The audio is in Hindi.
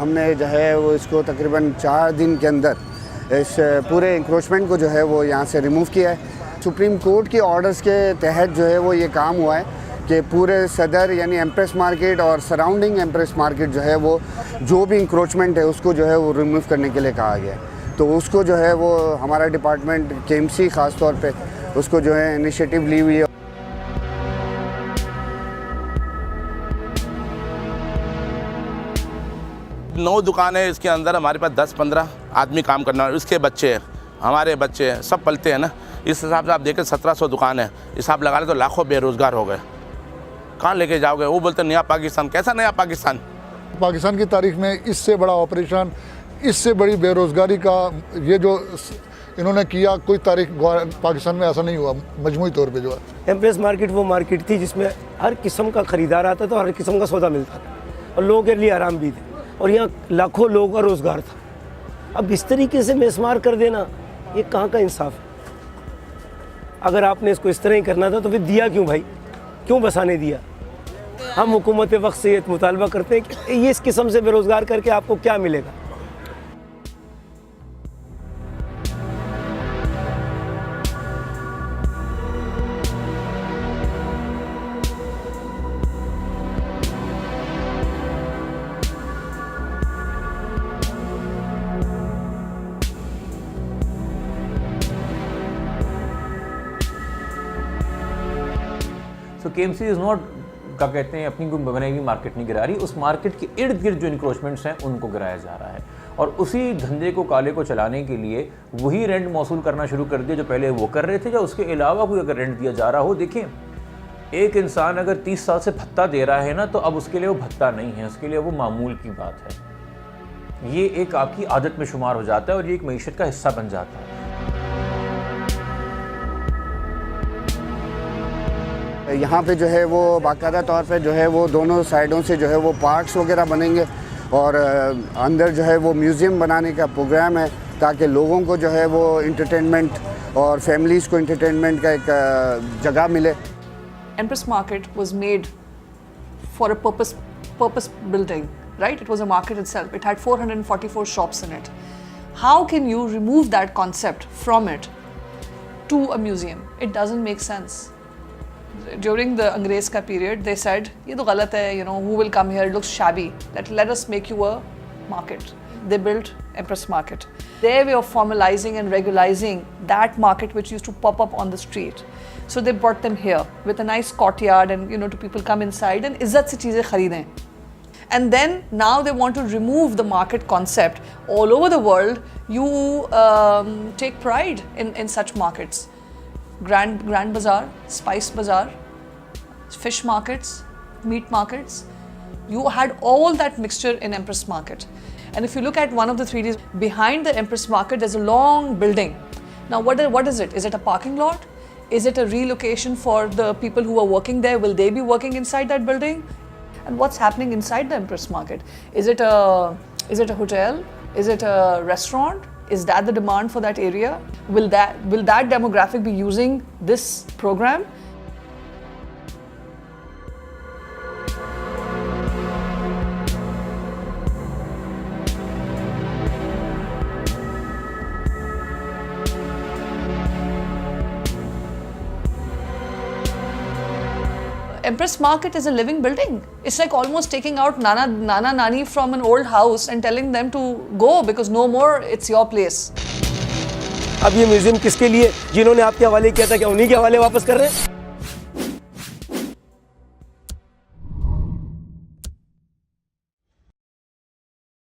हमने जो है वो इसको तकरीबन 4 दिन के अंदर इस पूरे इंक्रोचमेंट को जो है वो यहाँ से रिमूव किया है। सुप्रीम कोर्ट के ऑर्डर्स के तहत जो है वो ये काम हुआ है कि पूरे सदर यानी एम्प्रेस मार्केट और सराउंडिंग एम्प्रेस मार्केट जो है वो जो भी इंक्रोचमेंट है उसको जो है वो रिमूव करने के लिए कहा गया है। तो उसको जो है वो हमारा डिपार्टमेंट केएमसी ख़ास तौर पे उसको जो है इनिशिएटिव ली हुई है। 9 दुकानें हैं, इसके अंदर हमारे पास 10-15 आदमी काम करना है। इसके बच्चे, हमारे बच्चे सब पलते हैं ना। इस हिसाब से आप देखें 1700 दुकान है, हिसाब लगा ले तो लाखों बेरोज़गार हो गए। कहाँ लेके जाओगे? वो बोलते नया पाकिस्तान। कैसा नया पाकिस्तान? पाकिस्तान की तारीख में इससे बड़ा ऑपरेशन, इससे बड़ी बेरोज़गारी का ये जो इन्होंने किया, कोई तारीख पाकिस्तान में ऐसा नहीं हुआ मजमूई तौर पे। जो है एम्प्रेस मार्केट वो मार्केट थी जिसमें हर किस्म का ख़रीदार आता था, हर किस्म का सौदा मिलता था और लोगों के लिए आराम भी थे और यहाँ लाखों लोगों का रोज़गार था। अब इस तरीके से मेस्मार कर देना, ये कहाँ का इंसाफ है? अगर आपने इसको इस तरह ही करना था तो फिर दिया क्यों भाई? क्यों बसाने दिया? हम हुकूमत वक्त से ये मुतालबा करते हैं कि ये इस किस्म से बेरोज़गार करके आपको क्या मिलेगा? सो केएमसी इज़ नॉट क्या कहते हैं अपनी कोई बनाई हुई मार्केट नहीं गिरा रही, उस मार्केट के इर्द गिर्द जो इंक्रोचमेंट्स हैं उनको गिराया जा रहा है और उसी धंधे को काले को चलाने के लिए वही रेंट मौसूल करना शुरू कर दिया जो पहले वो कर रहे थे, या उसके अलावा कोई अगर रेंट दिया जा रहा हो। देखिए, एक इंसान अगर 30 साल से भत्ता दे रहा है ना, तो अब उसके लिए वो भत्ता नहीं है, उसके लिए वो मामूल की बात है। ये एक आपकी आदत में शुमार हो जाता है और ये एक मईशत का हिस्सा बन जाता है। यहाँ पे जो है वो बाकायदा तौर पे जो है वो दोनों साइडों से जो है वो पार्क्स वगैरह बनेंगे और अंदर जो है वो म्यूज़ियम बनाने का प्रोग्राम है ताकि लोगों को जो है वो इंटरटेनमेंट और फैमिलीज़ को इंटरटेनमेंट का एक जगह मिले। Empress Market was made for a purpose building, right? It was a market itself. It had 444 shops in it. How can you remove that concept from it to a museum? It doesn't make sense. During the Angrez ka period, they said, "ये तो गलत है, you know, who will come here? It looks shabby. Let us make you a market." They built Empress Market. Their way of formalizing and regularizing that market which used to pop up on the street. So they brought them here with a nice courtyard and, you know, to people come inside and izzat se cheezein khareedein. And then now they want to remove the market concept. All over the world, you take pride in such markets. Grand Bazaar, Spice Bazaar, fish markets, meat markets. You had all that mixture in Empress Market. And if you look at one of the 3Ds, behind the Empress Market, there's a long building. Now, what is it? Is it a parking lot? Is it a relocation for the people who are working there? Will they be working inside that building? And what's happening inside the Empress Market? Is it a hotel? Is it a restaurant? Is that the demand for that area? Will that demographic be using this program? Empress Market is a living building. It's like almost taking out Nana Nani from an old house and telling them to go because no more it's your place. अब ये म्यूजियम किसके लिए? जिन्होंने आपके हवाले किया था, क्या उन्हीं के हवाले वापस कर रहे हैं?